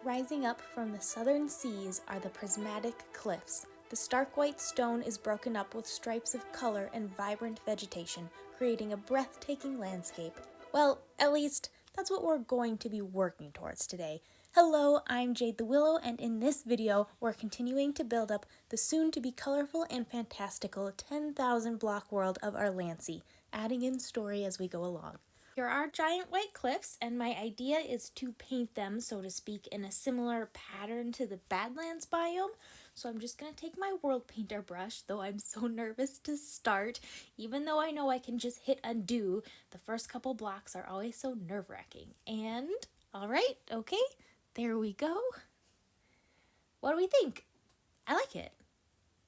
Rising up from the southern seas are the Prismatic Cliffs. The stark white stone is broken up with stripes of color and vibrant vegetation, creating a breathtaking landscape. Well, at least, that's what we're going to be working towards today. Hello, I'm Jade the Willow, and in this video, we're continuing to build up the soon-to-be colorful and fantastical 10,000 block world of Arlansei, adding in story as we go along. Here are giant white cliffs, and my idea is to paint them, so to speak, in a similar pattern to the Badlands biome. So I'm just going to take my world painter brush, though I'm so nervous to start. Even though I know I can just hit undo, the first couple blocks are always so nerve-wracking. And, alright, okay, there we go. What do we think? I like it.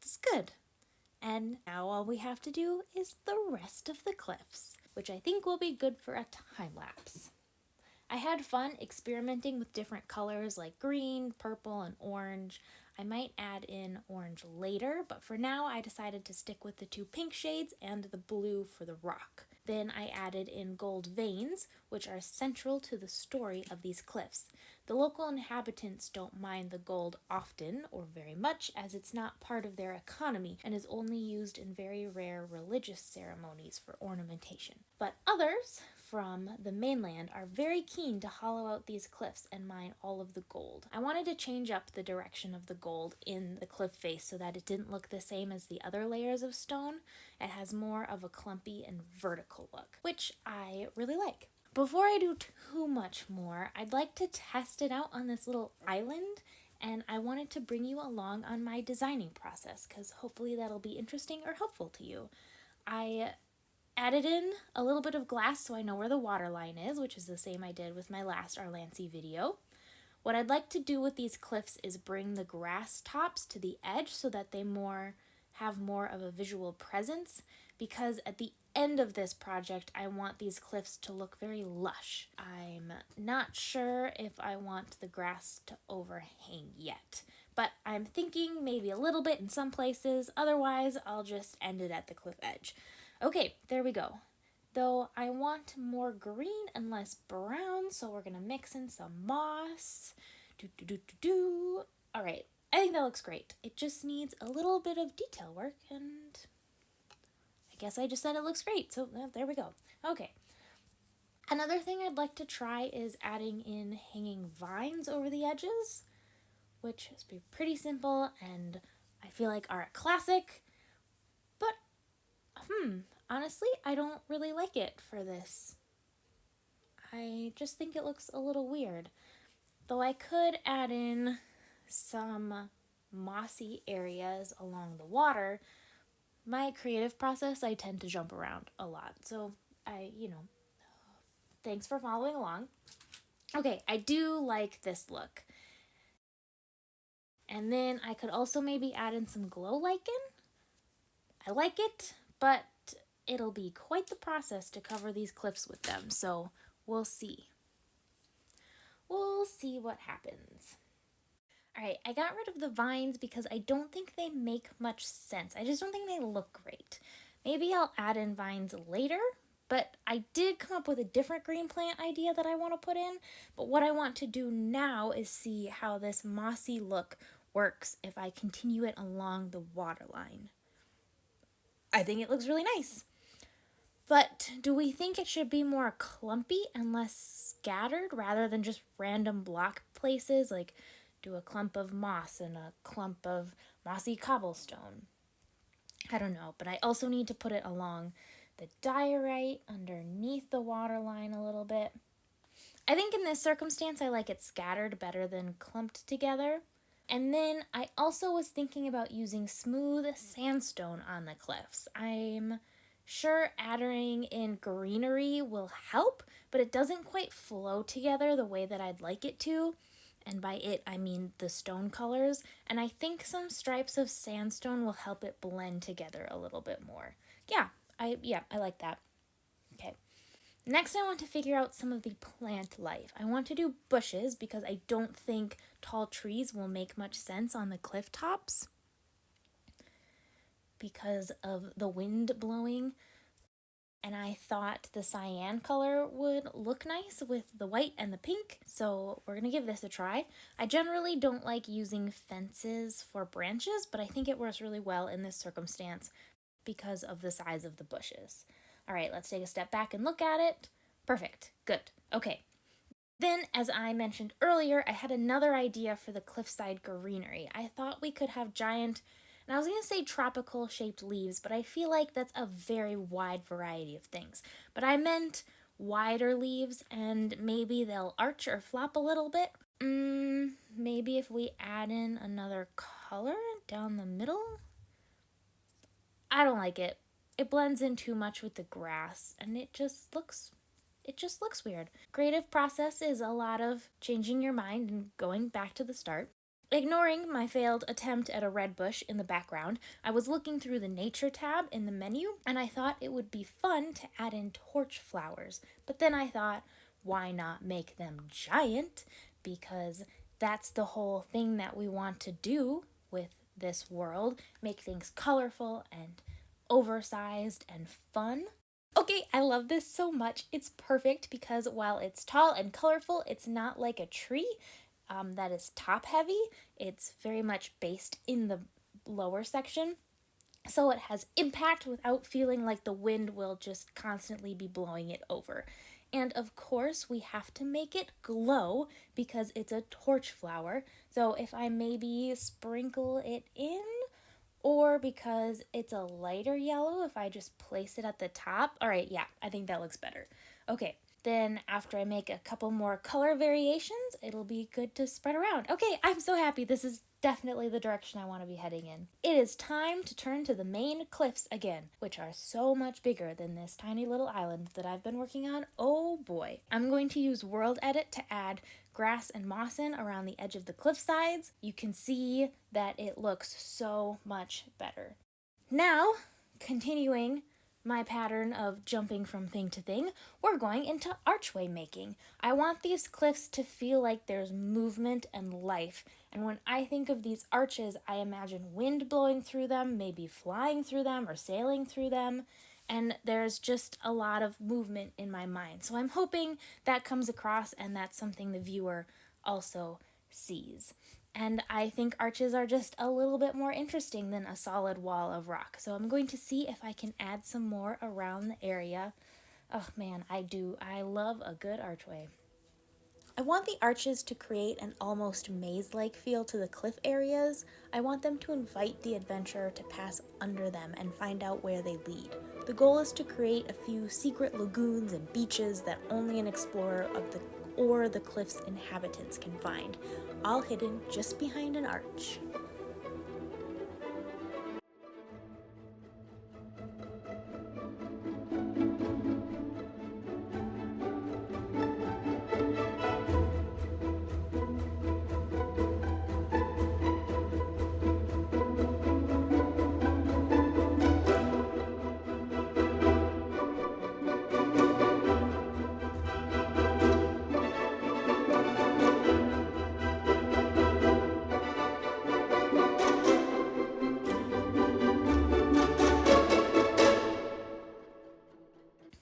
It's good. And now all we have to do is the rest of the cliffs, which I think will be good for a time lapse. I had fun experimenting with different colors like green, purple, and orange. I might add in orange later, but for now I decided to stick with the two pink shades and the blue for the rock. Then I added in gold veins, which are central to the story of these cliffs. The local inhabitants don't mind the gold often or very much, as it's not part of their economy and is only used in very rare religious ceremonies for ornamentation. But others from the mainland are very keen to hollow out these cliffs and mine all of the gold. I wanted to change up the direction of the gold in the cliff face so that it didn't look the same as the other layers of stone. It has more of a clumpy and vertical look, which I really like. Before I do too much more, I'd like to test it out on this little island, and I wanted to bring you along on my designing process because hopefully that'll be interesting or helpful to you. I added in a little bit of glass so I know where the water line is, which is the same I did with my last Arlansei video. What I'd like to do with these cliffs is bring the grass tops to the edge so that they have more of a visual presence, because at the end of this project I want these cliffs to look very lush. I'm not sure if I want the grass to overhang yet, but I'm thinking maybe a little bit in some places, otherwise I'll just end it at the cliff edge. Okay, there we go. Though I want more green and less brown, so we're gonna mix in some moss. Alright, I think that looks great. It just needs a little bit of detail work, and I guess I just said it looks great, so there we go. Okay. Another thing I'd like to try is adding in hanging vines over the edges, which is pretty simple and I feel like are a classic, but honestly, I don't really like it for this. I just think it looks a little weird. Though I could add in some mossy areas along the water, my creative process, I tend to jump around a lot. So thanks for following along. Okay, I do like this look. And then I could also maybe add in some glow lichen. I like it, but it'll be quite the process to cover these cliffs with them, so we'll see. We'll see what happens. Alright, I got rid of the vines because I don't think they make much sense. I just don't think they look great. Maybe I'll add in vines later, but I did come up with a different green plant idea that I want to put in. But what I want to do now is see how this mossy look works if I continue it along the waterline. I think it looks really nice. But do we think it should be more clumpy and less scattered rather than just random block places? Like do a clump of moss and a clump of mossy cobblestone. I don't know, but I also need to put it along the diorite underneath the waterline a little bit. I think in this circumstance I like it scattered better than clumped together. And then I also was thinking about using smooth sandstone on the cliffs. I'm sure adding in greenery will help, but it doesn't quite flow together the way that I'd like it to. And by it, I mean the stone colors. And I think some stripes of sandstone will help it blend together a little bit more. Yeah, I like that. Okay. Next, I want to figure out some of the plant life. I want to do bushes because I don't think tall trees will make much sense on the cliff tops because of the wind blowing. and I thought the cyan color would look nice with the white and the pink, so we're gonna give this a try. I generally don't like using fences for branches, but I think it works really well in this circumstance because of the size of the bushes. All right, let's take a step back and look at it. Perfect, good, okay. Then, as I mentioned earlier, I had another idea for the cliffside greenery. I thought we could have giant, and I was going to say tropical shaped leaves, but I feel like that's a very wide variety of things. But I meant wider leaves, and maybe they'll arch or flop a little bit. Maybe if we add in another color down the middle? I don't like it. It blends in too much with the grass, and it just looks weird. Creative process is a lot of changing your mind and going back to the start. Ignoring my failed attempt at a red bush in the background, I was looking through the nature tab in the menu and I thought it would be fun to add in torch flowers. But then I thought, why not make them giant? Because that's the whole thing that we want to do with this world, make things colorful and oversized and fun. Okay, I love this so much. It's perfect because while it's tall and colorful, it's not like a tree that is top heavy. It's very much based in the lower section. So it has impact without feeling like the wind will just constantly be blowing it over. And of course, we have to make it glow because it's a torch flower. So if I maybe sprinkle it in, or because it's a lighter yellow, if I just place it at the top. All right, yeah, I think that looks better. Okay, then after I make a couple more color variations, it'll be good to spread around. Okay, I'm so happy. This is definitely the direction I want to be heading in. It is time to turn to the main cliffs again, which are so much bigger than this tiny little island that I've been working on. Oh boy. I'm going to use World Edit to add grass and moss in around the edge of the cliff sides. You can see that it looks so much better. Now, continuing my pattern of jumping from thing to thing, we're going into archway making. I want these cliffs to feel like there's movement and life, and when I think of these arches, I imagine wind blowing through them, maybe flying through them or sailing through them, and there's just a lot of movement in my mind. So I'm hoping that comes across and that's something the viewer also sees. And I think arches are just a little bit more interesting than a solid wall of rock. So I'm going to see if I can add some more around the area. Oh man, I do. I love a good archway. I want the arches to create an almost maze-like feel to the cliff areas. I want them to invite the adventurer to pass under them and find out where they lead. The goal is to create a few secret lagoons and beaches that only an explorer of the cliff's inhabitants can find, all hidden just behind an arch.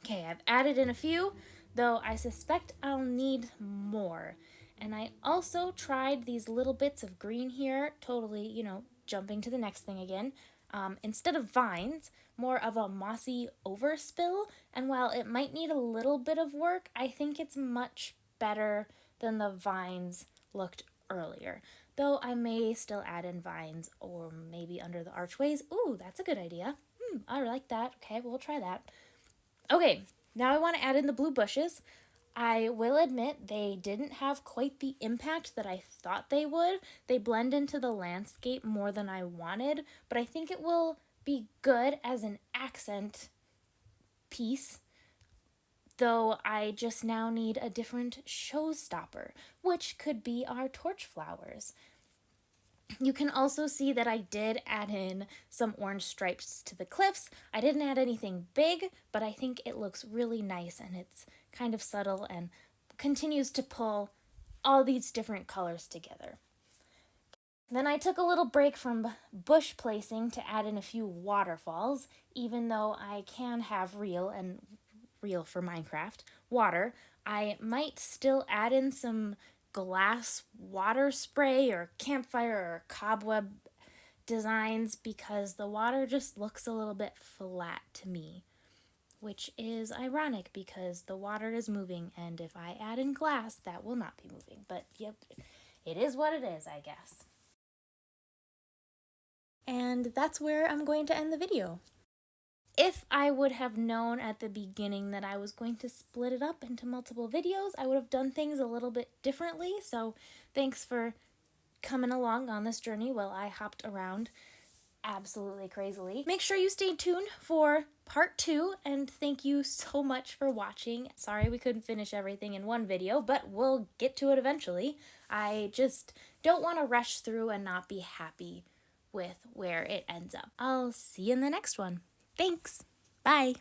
Okay, I've added in a few, though I suspect I'll need more. And I also tried these little bits of green here, totally, jumping to the next thing again. Instead of vines, more of a mossy overspill. And while it might need a little bit of work, I think it's much better than the vines looked earlier. Though I may still add in vines or maybe under the archways. Ooh, that's a good idea. I like that. Okay, we'll try that. Okay, now I want to add in the blue bushes. I will admit they didn't have quite the impact that I thought they would. They blend into the landscape more than I wanted, but I think it will be good as an accent piece, though I just now need a different showstopper, which could be our torch flowers. You can also see that I did add in some orange stripes to the cliffs. I didn't add anything big, but I think it looks really nice and it's kind of subtle and continues to pull all these different colors together. Then I took a little break from bush placing to add in a few waterfalls, even though I can have real for Minecraft water. I might still add in some glass water spray or campfire or cobweb designs because the water just looks a little bit flat to me, which is ironic because the water is moving, and if I add in glass, that will not be moving. But yep, it is what it is, I guess. And that's where I'm going to end the video. If I would have known at the beginning that I was going to split it up into multiple videos, I would have done things a little bit differently. So thanks for coming along on this journey while I hopped around absolutely crazily. Make sure you stay tuned for part 2, and thank you so much for watching. Sorry we couldn't finish everything in one video, but we'll get to it eventually. I just don't want to rush through and not be happy with where it ends up. I'll see you in the next one. Thanks. Bye.